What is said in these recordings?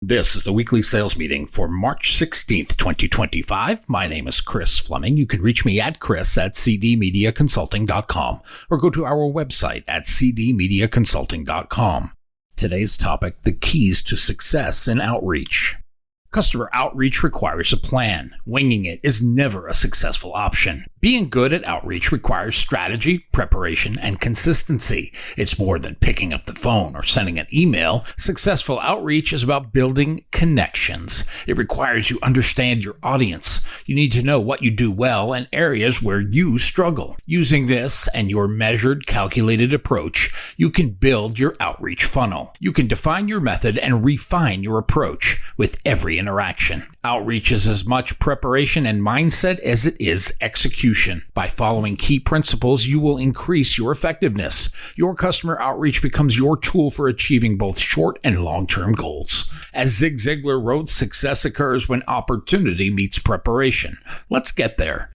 This is the weekly sales meeting for March 16th, 2025. My name is Chris Fleming. You can reach me at chris@cdmediaconsulting.com or go to our website at cdmediaconsulting.com. Today's topic, the keys to success in outreach. Customer outreach requires a plan. Winging it is never a successful option. Being good at outreach requires strategy, preparation, and consistency. It's more than picking up the phone or sending an email. Successful outreach is about building connections. It requires you understand your audience. You need to know what you do well and areas where you struggle. Using this and your measured, calculated approach, you can build your outreach funnel. You can define your method and refine your approach with every interaction. Outreach is as much preparation and mindset as it is execution. By following key principles, you will increase your effectiveness. Your customer outreach becomes your tool for achieving both short and long-term goals. As Zig Ziglar wrote, success occurs when opportunity meets preparation. Let's get there.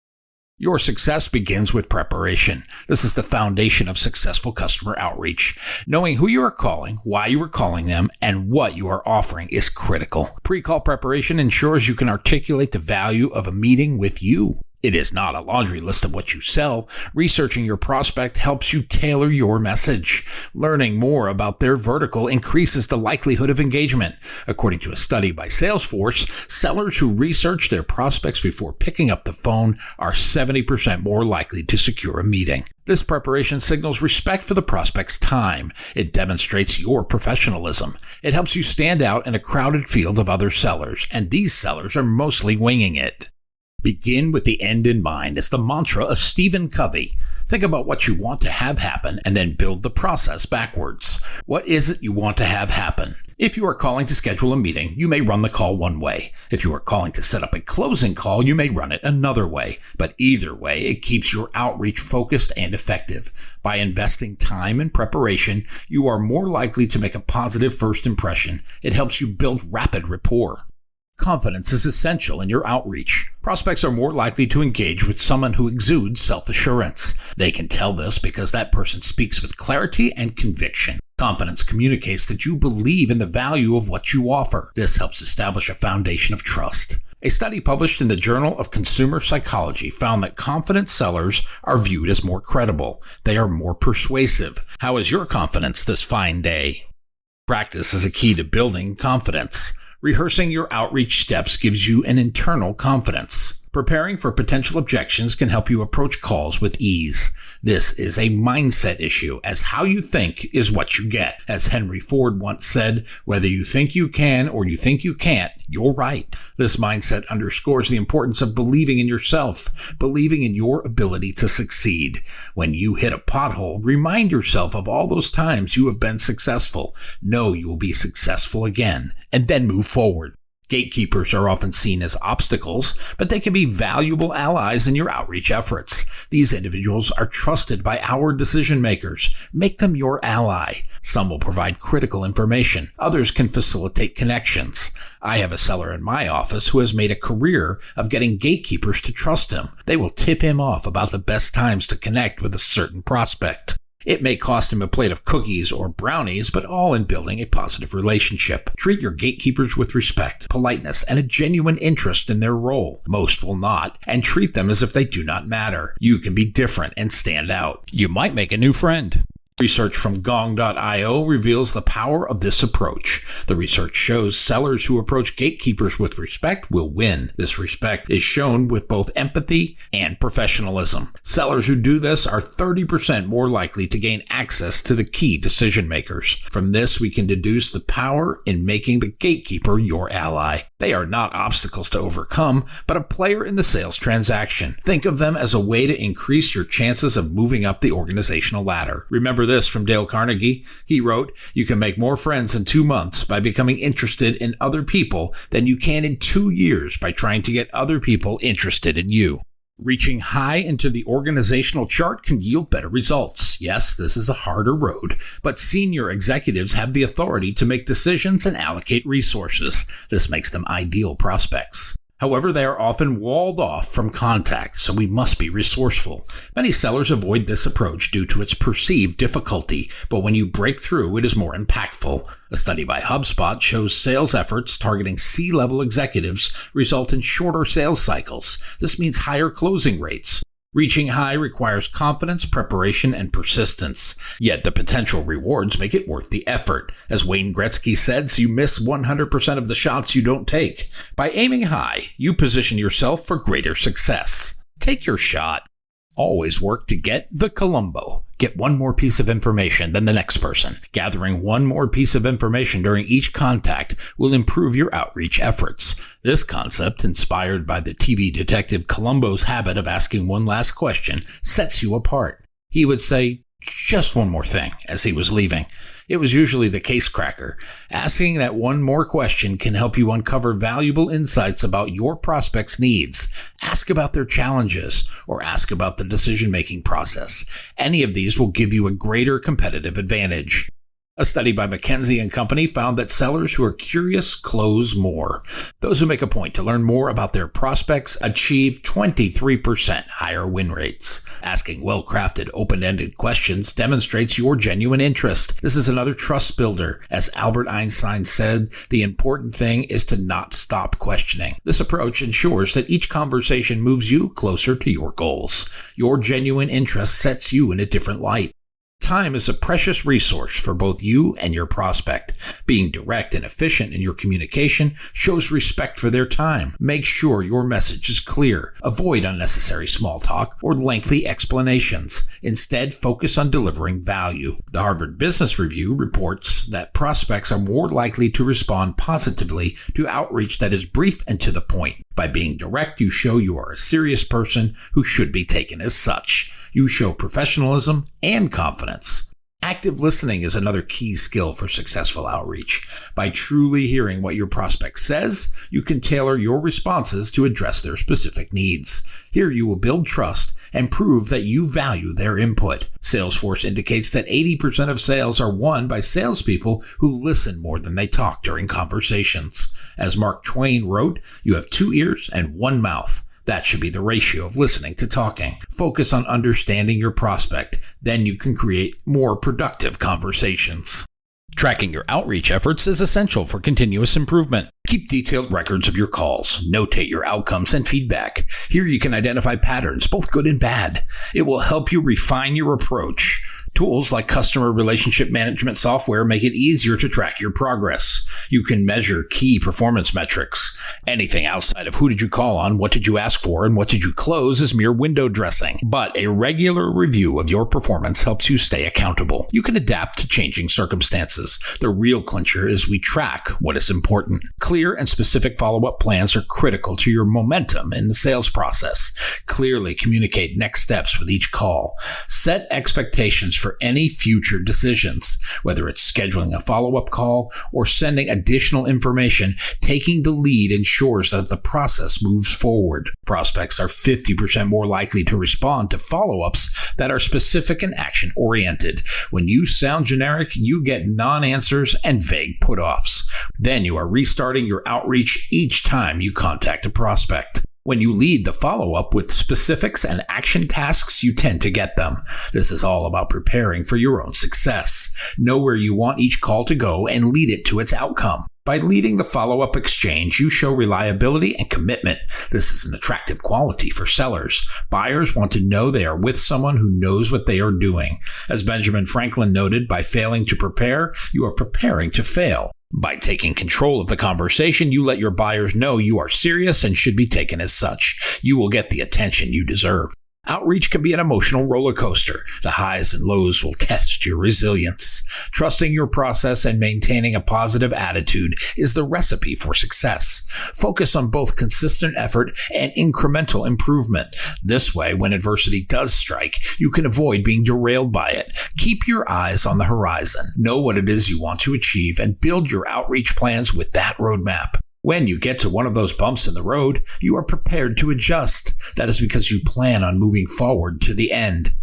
Your success begins with preparation. This is the foundation of successful customer outreach. Knowing who you are calling, why you are calling them, and what you are offering is critical. Pre-call preparation ensures you can articulate the value of a meeting with you. It is not a laundry list of what you sell. Researching your prospect helps you tailor your message. Learning more about their vertical increases the likelihood of engagement. According to a study by Salesforce, sellers who research their prospects before picking up the phone are 70% more likely to secure a meeting. This preparation signals respect for the prospect's time. It demonstrates your professionalism. It helps you stand out in a crowded field of other sellers, and these sellers are mostly winging it. Begin with the end in mind is the mantra of Stephen Covey. Think about what you want to have happen and then build the process backwards. What is it you want to have happen? If you are calling to schedule a meeting, you may run the call one way. If you are calling to set up a closing call, you may run it another way. But either way, it keeps your outreach focused and effective. By investing time in preparation, you are more likely to make a positive first impression. It helps you build rapid rapport. Confidence is essential in your outreach. Prospects are more likely to engage with someone who exudes self-assurance. They can tell this because that person speaks with clarity and conviction. Confidence communicates that you believe in the value of what you offer. This helps establish a foundation of trust. A study published in the Journal of Consumer Psychology found that confident sellers are viewed as more credible. They are more persuasive. How is your confidence this fine day? Practice is a key to building confidence. Rehearsing your outreach steps gives you an internal confidence. Preparing for potential objections can help you approach calls with ease. This is a mindset issue, as how you think is what you get. As Henry Ford once said, whether you think you can or you think you can't, you're right. This mindset underscores the importance of believing in yourself, believing in your ability to succeed. When you hit a pothole, remind yourself of all those times you have been successful. Know you will be successful again, and then move forward. Gatekeepers are often seen as obstacles, but they can be valuable allies in your outreach efforts. These individuals are trusted by our decision makers. Make them your ally. Some will provide critical information. Others can facilitate connections. I have a seller in my office who has made a career of getting gatekeepers to trust him. They will tip him off about the best times to connect with a certain prospect. It may cost him a plate of cookies or brownies, but all in building a positive relationship. Treat your gatekeepers with respect, politeness, and a genuine interest in their role. Most will not, and treat them as if they do not matter. You can be different and stand out. You might make a new friend. Research from Gong.io reveals the power of this approach. The research shows sellers who approach gatekeepers with respect will win. This respect is shown with both empathy and professionalism. Sellers who do this are 30% more likely to gain access to the key decision makers. From this, we can deduce the power in making the gatekeeper your ally. They are not obstacles to overcome, but a player in the sales transaction. Think of them as a way to increase your chances of moving up the organizational ladder. Remember this from Dale Carnegie. He wrote, "You can make more friends in 2 months by becoming interested in other people than you can in 2 years by trying to get other people interested in you." Reaching high into the organizational chart can yield better results. Yes, this is a harder road, but senior executives have the authority to make decisions and allocate resources. This makes them ideal prospects. However, they are often walled off from contact, so we must be resourceful. Many sellers avoid this approach due to its perceived difficulty, but when you break through, it is more impactful. A study by HubSpot shows sales efforts targeting C-level executives result in shorter sales cycles. This means higher closing rates. Reaching high requires confidence, preparation, and persistence. Yet the potential rewards make it worth the effort. As Wayne Gretzky said, you miss 100% of the shots you don't take. By aiming high, you position yourself for greater success. Take your shot. Always work to get the Columbo. Get one more piece of information than the next person. Gathering one more piece of information during each contact will improve your outreach efforts. This concept, inspired by the TV detective Columbo's habit of asking one last question, sets you apart. He would say, "Just one more thing," as he was leaving. It was usually the case cracker. Asking that one more question can help you uncover valuable insights about your prospect's needs. Ask about their challenges or ask about the decision-making process. Any of these will give you a greater competitive advantage. A study by McKinsey & Company found that sellers who are curious close more. Those who make a point to learn more about their prospects achieve 23% higher win rates. Asking well-crafted, open-ended questions demonstrates your genuine interest. This is another trust builder. As Albert Einstein said, the important thing is to not stop questioning. This approach ensures that each conversation moves you closer to your goals. Your genuine interest sets you in a different light. Time is a precious resource for both you and your prospect. Being direct and efficient in your communication shows respect for their time. Make sure your message is clear. Avoid unnecessary small talk or lengthy explanations. Instead, focus on delivering value. The Harvard Business Review reports that prospects are more likely to respond positively to outreach that is brief and to the point. By being direct, you show you are a serious person who should be taken as such. You show professionalism and confidence. Active listening is another key skill for successful outreach. By truly hearing what your prospect says, you can tailor your responses to address their specific needs. Here you will build trust and prove that you value their input. Salesforce indicates that 80% of sales are won by salespeople who listen more than they talk during conversations. As Mark Twain wrote, "You have 2 ears and 1 mouth. That should be the ratio of listening to talking." Focus on understanding your prospect. Then you can create more productive conversations. Tracking your outreach efforts is essential for continuous improvement. Keep detailed records of your calls. Notate your outcomes and feedback. Here you can identify patterns, both good and bad. It will help you refine your approach. Tools like customer relationship management software make it easier to track your progress. You can measure key performance metrics. Anything outside of who did you call on, what did you ask for, and what did you close is mere window dressing. But a regular review of your performance helps you stay accountable. You can adapt to changing circumstances. The real clincher is we track what is important. Clear and specific follow-up plans are critical to your momentum in the sales process. Clearly communicate next steps with each call. Set expectations for any future decisions. Whether it's scheduling a follow-up call or sending additional information, taking the lead ensures that the process moves forward. Prospects are 50% more likely to respond to follow-ups that are specific and action-oriented. When you sound generic, you get non-answers and vague put-offs. Then you are restarting your outreach each time you contact a prospect. When you lead the follow-up with specifics and action tasks, you tend to get them. This is all about preparing for your own success. Know where you want each call to go and lead it to its outcome. By leading the follow-up exchange, you show reliability and commitment. This is an attractive quality for sellers. Buyers want to know they are with someone who knows what they are doing. As Benjamin Franklin noted, by failing to prepare, you are preparing to fail. By taking control of the conversation, you let your buyers know you are serious and should be taken as such. You will get the attention you deserve. Outreach can be an emotional roller coaster. The highs and lows will test your resilience. Trusting your process and maintaining a positive attitude is the recipe for success. Focus on both consistent effort and incremental improvement. This way, when adversity does strike, you can avoid being derailed by it. Keep your eyes on the horizon. Know what it is you want to achieve and build your outreach plans with that roadmap. When you get to one of those bumps in the road, you are prepared to adjust. That is because you plan on moving forward to the end.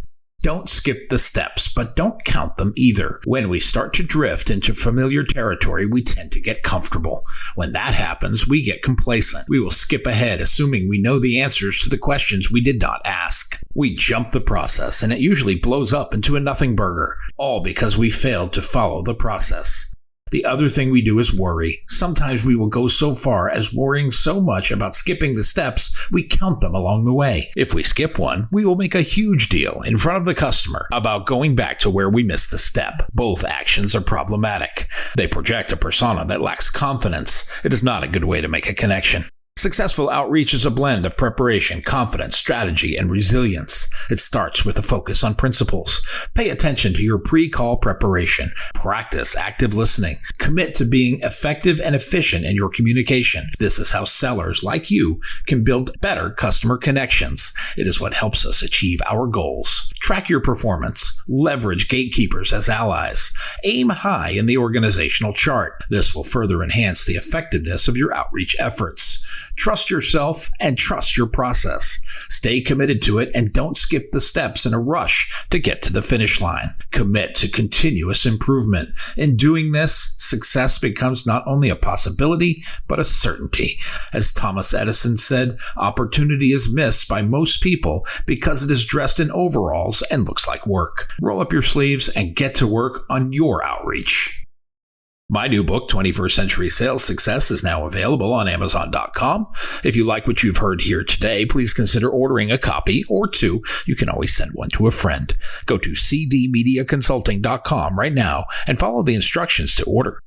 Don't skip the steps, but don't count them either. When we start to drift into familiar territory, we tend to get comfortable. When that happens, we get complacent. We will skip ahead, assuming we know the answers to the questions we did not ask. We jump the process, and it usually blows up into a nothing burger, all because we failed to follow the process. The other thing we do is worry. Sometimes we will go so far as worrying so much about skipping the steps, we count them along the way. If we skip one, we will make a huge deal in front of the customer about going back to where we missed the step. Both actions are problematic. They project a persona that lacks confidence. It is not a good way to make a connection. Successful outreach is a blend of preparation, confidence, strategy, and resilience. It starts with a focus on principles. Pay attention to your pre-call preparation. Practice active listening. Commit to being effective and efficient in your communication. This is how sellers like you can build better customer connections. It is what helps us achieve our goals. Track your performance. Leverage gatekeepers as allies. Aim high in the organizational chart. This will further enhance the effectiveness of your outreach efforts. Trust yourself and trust your process. Stay committed to it and don't skip the steps in a rush to get to the finish line. Commit to continuous improvement. In doing this, success becomes not only a possibility, but a certainty. As Thomas Edison said, opportunity is missed by most people because it is dressed in overalls and looks like work. Roll up your sleeves and get to work on your outreach. My new book, 21st Century Sales Success, is now available on Amazon.com. If you like what you've heard here today, please consider ordering a copy or two. You can always send one to a friend. Go to cdmediaconsulting.com right now and follow the instructions to order.